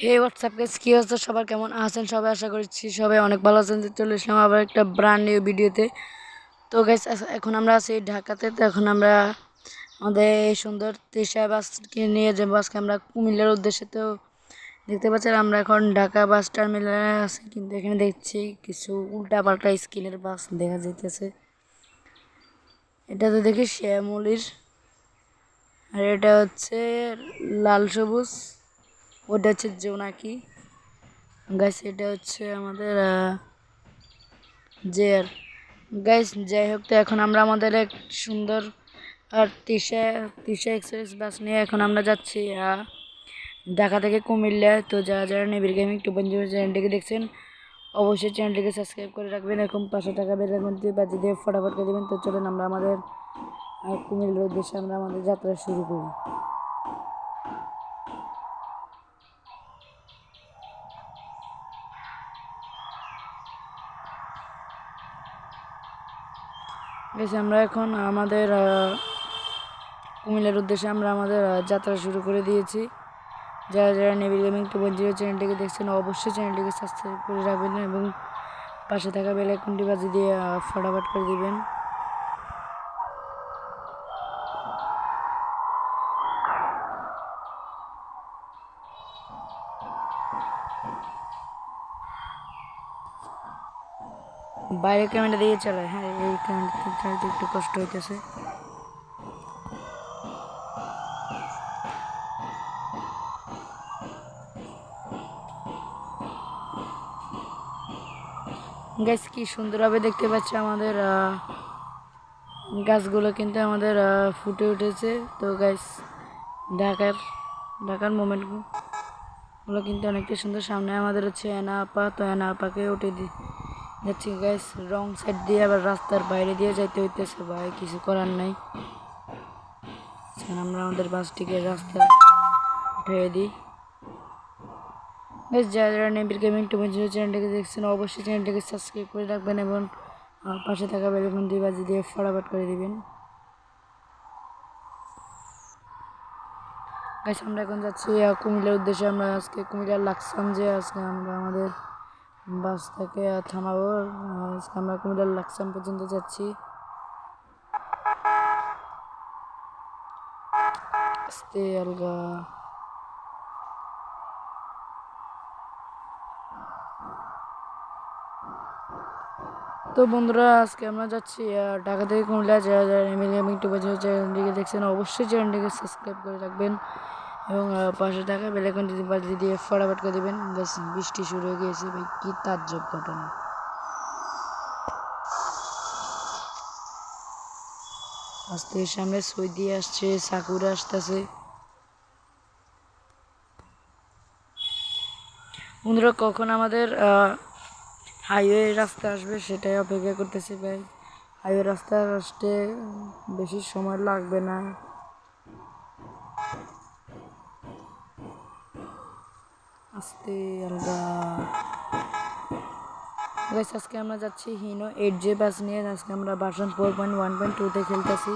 হে WhatsApp guys, কি অবস্থা সবার? কেমন আছেন সবাই? আশা করছি সবাই অনেক ভালো আছেন। চলে এসলাম আবার একটা ব্র্যান্ড নিউ ভিডিওতে। তো গাইস, এখন আমরা আছি ঢাকাতে। তো এখন আমরা আমাদের এই সুন্দর তৃষা বাসকে নিয়ে যাবো আজকে আমরা কুমিল্লার উদ্দেশ্যে। তো দেখতে পাচ্ছেন আমরা এখন ঢাকা বাস টার্মিনালে আছি, কিন্তু এখানে দেখছি কিছু উল্টাপাল্টা স্কিনের বাস দেখা যাইতেছে। এটাতে দেখি শ্যামলির, আর এটা হচ্ছে লাল সবুজ, ওটা হচ্ছে জোনাকি। গাইস এটা হচ্ছে আমাদের জেয়ার। গাইস যাই হোক, তো এখন আমরা আমাদের এক সুন্দর আর তৃষা তৃষা এক্সপ্রেস বাস নিয়ে এখন আমরা যাচ্ছি ঢাকা থেকে কুমিল্লা। তো যারা যারা নিবিড় গেমিং 2.0 চ্যানেলটিকে দেখছেন, অবশ্যই চ্যানেলটিকে সাবস্ক্রাইব করে রাখবেন, এরকম 500 টাকা বেল আইকনটি বাজিয়ে দিয়ে ফটাফট করে দেবেন। তো চলুন আমরা আমাদের কুমিল্লার উদ্দেশ্যে আমরা আমাদের যাত্রা শুরু করি। গাইস আমরা এখন আমাদের কুমিল্লার উদ্দেশ্যে আমরা আমাদের যাত্রা শুরু করে দিয়েছি। যারা যারা নিবিড় গেমিং 2.0 চ্যানেলটিকে দেখছেন, অবশ্যই চ্যানেলটিকে সাবস্ক্রাইব করে রাখবেন এবং পাশে থাকা বেল আইকনটি বাজিয়ে দিয়ে ফটাফট করে দিবেন। বাইরের ক্যামেরা দিয়ে চালায়, হ্যাঁ এই ক্যামেরা চালাতে একটু কষ্ট হইতেছে। গাছ কি সুন্দরভাবে দেখতে পাচ্ছি আমাদের গাছগুলো কিন্তু আমাদের ফুটে উঠেছে। তো গাছ ঢাকার ঢাকার মোমেন্টগুলো কিন্তু অনেকটা সুন্দর। সামনে আমাদের হচ্ছে এনা আপা, তো এনা আপাকে উঠে যাচ্ছি গাইস। রং সাইড দিয়ে আবার রাস্তার বাইরে দিয়ে যাইতে হইতেছে, ভাই কিছু করার নাই। আমরা আমাদের বাসটিকে রাস্তায় উঠিয়ে দিই। গাইস যারা যারা নিবিড় গেমিং 2.0 চ্যানেলটিকে দেখছেন, অবশ্যই চ্যানেলটিকে সাবস্ক্রাইব করে রাখবেন এবং পাশে থাকা বেল আইকনটি বাজিয়ে দিয়ে ফটাফট করে দিবেন। গাইস আমরা এখন যাচ্ছি কুমিল্লার উদ্দেশ্যে। আমরা আজকে কুমিল্লার লাকসাম যে আজকে আমরা আমাদের বাসটাকে থামাবো। আজকে আমরা কুমিল্লার লাকসাম পর্যন্ত যাচ্ছি। আস্তে আলগা। তো বন্ধুরা, আজকে আমরা যাচ্ছি ঢাকা থেকে কুমিল্লা। যারা যারা নিবিড় গেমিং 2.0 চ্যানেলটিকে দেখছেন, অবশ্যই চ্যানেলটিকে সাবস্ক্রাইব করে রাখবেন এবং পাশে থাকা বেল আইকনটি বাজিয়ে দিয়ে ফটাফট করে দেবেন। বেশ বৃষ্টি শুরু হয়ে গিয়েছে, ভাই কি তাজ্জব ঘটনা। আস্তে সামনে সৌদি আসছে, সাকুরা আসতেছে। বন্ধুরা কখন আমাদের হাইওয়ে রাস্তা আসবে সেটাই অপেক্ষা করতেছি ভাই। হাইওয়ে রাস্তা আসতে বেশি সময় লাগবে না। আস্তে আলগা। আজকে আমরা যাচ্ছি হিনো 8J বাস নিয়ে। আজকে আমরা ভার্সন 4.1.2তে খেলতেছি।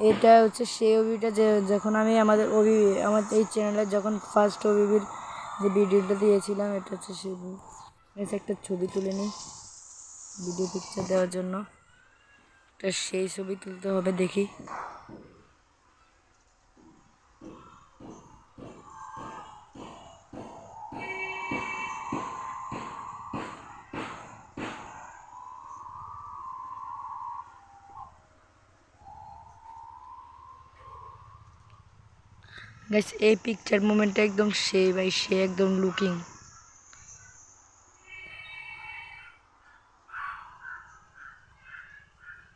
এটা হচ্ছে সেই ওবিটা যে যখন আমি আমার এই চ্যানেলে যখন ফার্স্ট ওবির যে ভিডিওটা দিয়েছিলাম, এটা হচ্ছে সেই। একটা ছবি তুলে নিই ভিডিও পিকচার দেওয়ার জন্য। একটা সেই ছবি তুলতে হবে, দেখি। গাইস এই পিকচার মোমেন্টটা একদম সেই ভাই, সে একদম লুকিং।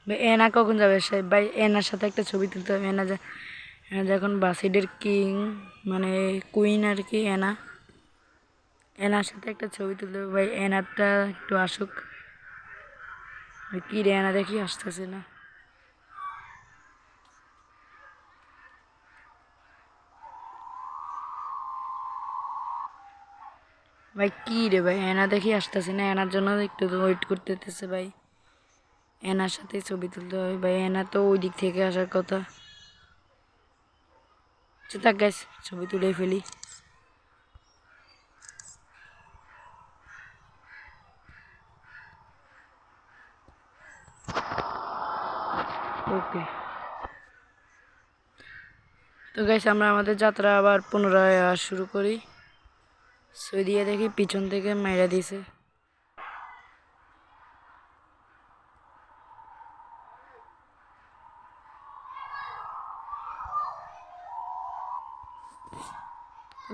ভাই এনা কখন যাবে ভাই? এনার সাথে একটা ছবি তুলতে হবে। এনা যখন বাসিডের কিং মানে কুইন আর কি, এনার সাথে একটা ছবি তুলতে হবে ভাই। এনারটা একটু আসুক। কি রে, এনা দেখি আসতেছে না। ভাই কি রে ভাই, এনা দেখি আসতেছে না। এনার জন্য একটু ওয়েট করতে হতেছে ভাই। এনার সাথে ছবি তুলতে হবে ভাই। এনা তো ওই দিক থেকে আসার কথা। থাক গাইস, ছবি তুলে ফেলি। তো গাইস আমরা আমাদের যাত্রা আবার পুনরায় শুরু করি। সুই দিয়ে দেখি পিছন থেকে মাইরা দিছে।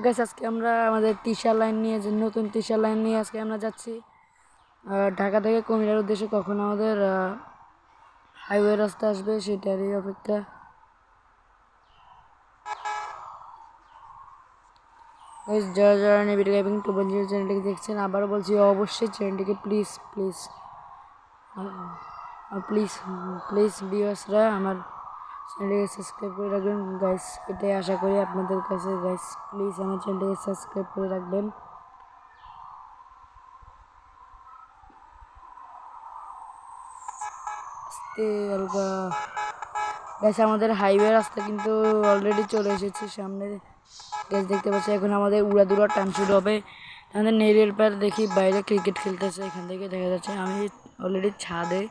গাইস আজকে আমরা আমাদের তিশা লাইন নিয়ে যে নতুন তিশা লাইন নিয়ে আজকে আমরা যাচ্ছি ঢাকা থেকে কুমিল্লার উদ্দেশ্যে। কখন আমাদের হাইওয়ে রাস্তা আসবে সেটারই অপেক্ষা। গাইস যারা যারা নেভিট গেমিং 2.0 চ্যানেলটিকে দেখছেন আবারও বলছি অবশ্যই চ্যানেলটিকে প্লিজ প্লিজ ভিউয়ার্সরা আমার চ্যানেলটিকে সাবস্ক্রাইব করে রাখবেন গাইস, এটাই আশা করি আপনাদের কাছে। গাইস প্লিজ আমার চ্যানেলটিকে সাবস্ক্রাইব করে রাখবেন। গাইস আমাদের হাইওয়ে রাস্তা কিন্তু অলরেডি চলে এসেছে সামনে। গাইস দেখতে পাচ্ছি এখন আমাদের উড়াদুরা টান শুরু হবে। আমাদের নেড়ের পার দেখি বাইরে ক্রিকেট খেলতেছে, এখান থেকে দেখা যাচ্ছে। আমি অলরেডি ছাদে।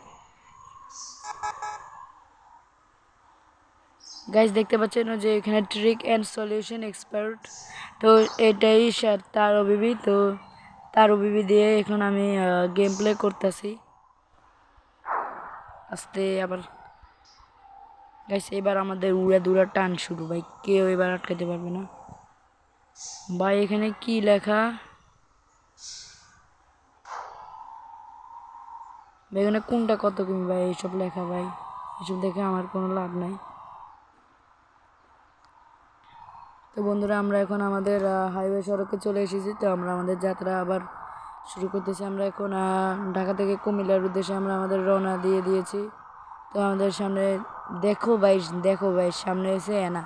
গাইস দেখতে পাচ্ছেন যে এখানে ট্রিক অ্যান্ড সলিউশন এক্সপার্ট, তো এটাই তার ওবিবি। তো তার ওবিবি দিয়ে এখন আমি গেম প্লে করতেছি আস্তে। আবার গাইস এবার আমাদের উড়াদুরা টান শুরু, ভাই কেউ এবার আটকাতে পারবে না। ভাই এখানে কি লেখা, এখানে কোনটা কত কিমি ভাই এইসব লেখা, ভাই এসব দেখে আমার কোনো লাভ নাই। তো বন্ধুরা আমরা এখন আমাদের হাইওয়ে সড়কে চলে এসেছি। তো আমরা আমাদের যাত্রা আবার শুরু করতেছি। আমরা এখন ঢাকা থেকে কুমিল্লার উদ্দেশ্যে আমরা আমাদের রওনা দিয়ে দিয়েছি। তো আমাদের সামনে দেখো ভাই সামনে এসে এনা,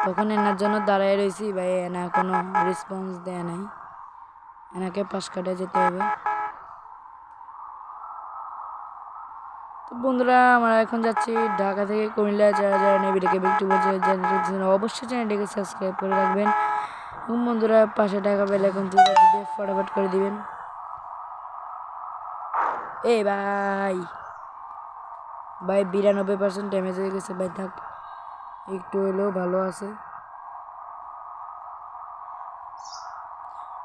তখন এনার জন্য দাঁড়ায় রয়েছি ভাই, এনা কোনো রেসপন্স দেয় নাই। এনাকে পাশ কাটে যেতে হবে। তো বন্ধুরা আমরা এখন যাচ্ছি ঢাকা থেকে কুমিল্লা। যারা যারা নেভিটাকে একটু অবশ্যই চ্যানেলটিকে সাবস্ক্রাইব করে রাখবেন এবং বন্ধুরা পাশে টাকা বেল আইকনটি দিয়ে ফটাফট করে দিবেন। এ ভাই 92% ড্যামেজ হয়ে গেছে ভাই, থাক একটু হলেও ভালো আছে।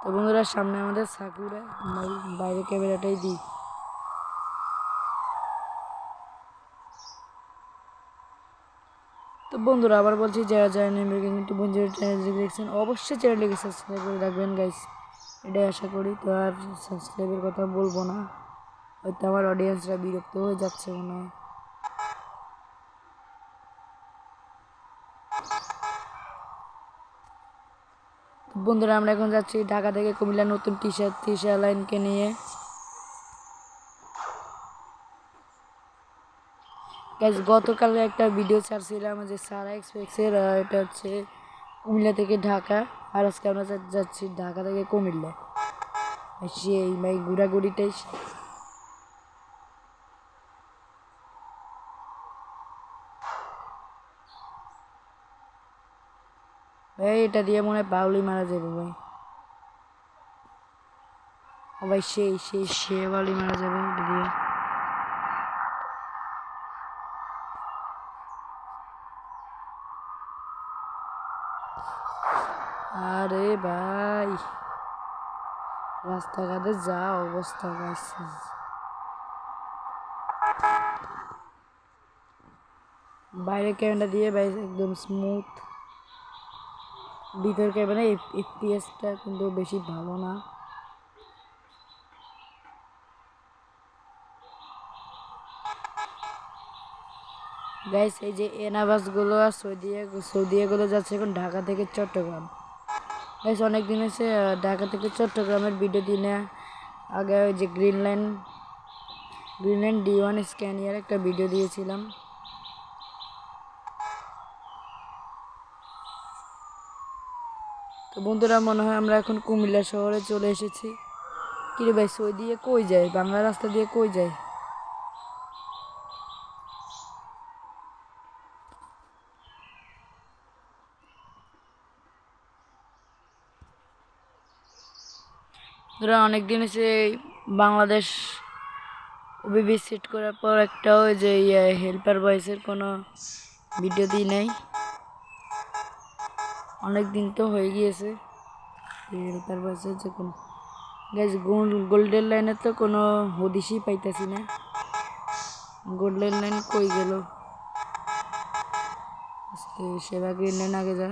তো বন্ধুরা সামনে আমাদের সাকুরা, বাইরে ক্যামেরাটাই দিই। তো বন্ধুরা আবার বলছি যারা যারা নেমে কিন্তু বন্ধুরা চ্যানেল দেখছেন অবশ্যই চ্যানেলটিকে সাবস্ক্রাইব করে রাখবেন গাইস, এটাই আশা করি। তো আর সাবস্ক্রাইবের কথা বলবো না, হয়তো আমার অডিয়েন্সরা বিরক্ত হয়ে যাচ্ছে মনে হয়। বন্ধুরা আমরা এখন যাচ্ছি ঢাকা থেকে কুমিল্লা নতুন তিশা লাইনকে নিয়ে। গাইস গতকালে একটা ভিডিও ছাড়ছিলাম যে সারা এক্সপ্রেসের, এটা হচ্ছে কুমিল্লা থেকে ঢাকা, আর আজকে আমরা যাচ্ছি ঢাকা থেকে কুমিল্লা। সেই ভাই ঘোরাঘুরিটাই ভাই, এটা দিয়ে মনে হয় বাউলি মারা যাবে ভাই। ও ভাই সে বাউলি মারা যাবে এটা দিয়ে। আরে ভাই রাস্তাঘাটে যা অবস্থা গাইস, বাইরের ক্যামেরা দিয়ে ভাই একদম স্মুথ, ভিতর ক্যামেরা এফপিএসটা কিন্তু বেশি ভালো না। গাইস এই যে এনা বাসগুলো আর সৌদিয়াগুলো যাচ্ছে এখন ঢাকা থেকে চট্টগ্রাম। গাইস অনেক দিন হচ্ছে ঢাকা থেকে চট্টগ্রামের ভিডিও দিনে আগে ওই যে গ্রিনল্যান্ড D1 স্ক্যানিয়ার একটা ভিডিও দিয়েছিলাম। তো বন্ধুরা মনে হয় আমরা এখন কুমিল্লা শহরে চলে এসেছি। কিরে ভাই সই দিয়ে কই যায়, বাংলা রাস্তা দিয়ে কই যায়? ধরো অনেকদিন এসে বাংলাদেশ ওবিবি সেট করার পর একটা ওই যে হেল্পার বয়েসের কোনো ভিডিও দিই নাই। অনেক দিন তো হয়ে গিয়েছে। তারপর হচ্ছে কোন গাইস গোল্ডেন লাইনে তো কোনো হদিশই পাইতেছি না। গোল্ডেন লাইন কই গেল? সেবা গ্রিন লাইন আগে যা।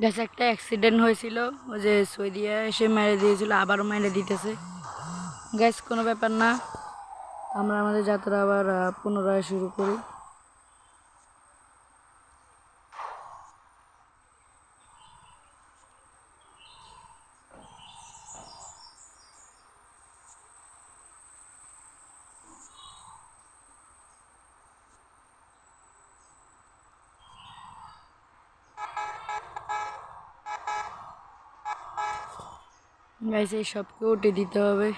গ্যাস একটা অ্যাক্সিডেন্ট হয়েছিল, ওই যে সৌদিয়া এসে মেরে দিয়েছিল, আবারও মেরে দিতেছে। গ্যাস কোনো ব্যাপার না, আমরা আমাদের যাত্রা আবার পুনরায় শুরু করি। গাইস এই সবকে উঠে দিতে হবে।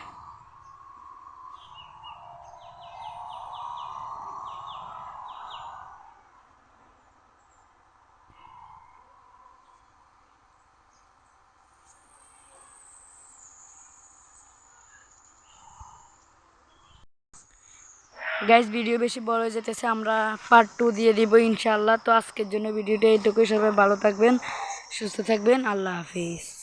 গাইস ভিডিও বেশি বড় হয়ে যেতেছে, আমরা পার্ট 2 দিয়ে দিব ইনশাআল্লাহ। তো আজকের জন্য ভিডিওটা এইটুকুই। সবাই ভালো থাকবেন, সুস্থ থাকবেন, আল্লাহ হাফিজ।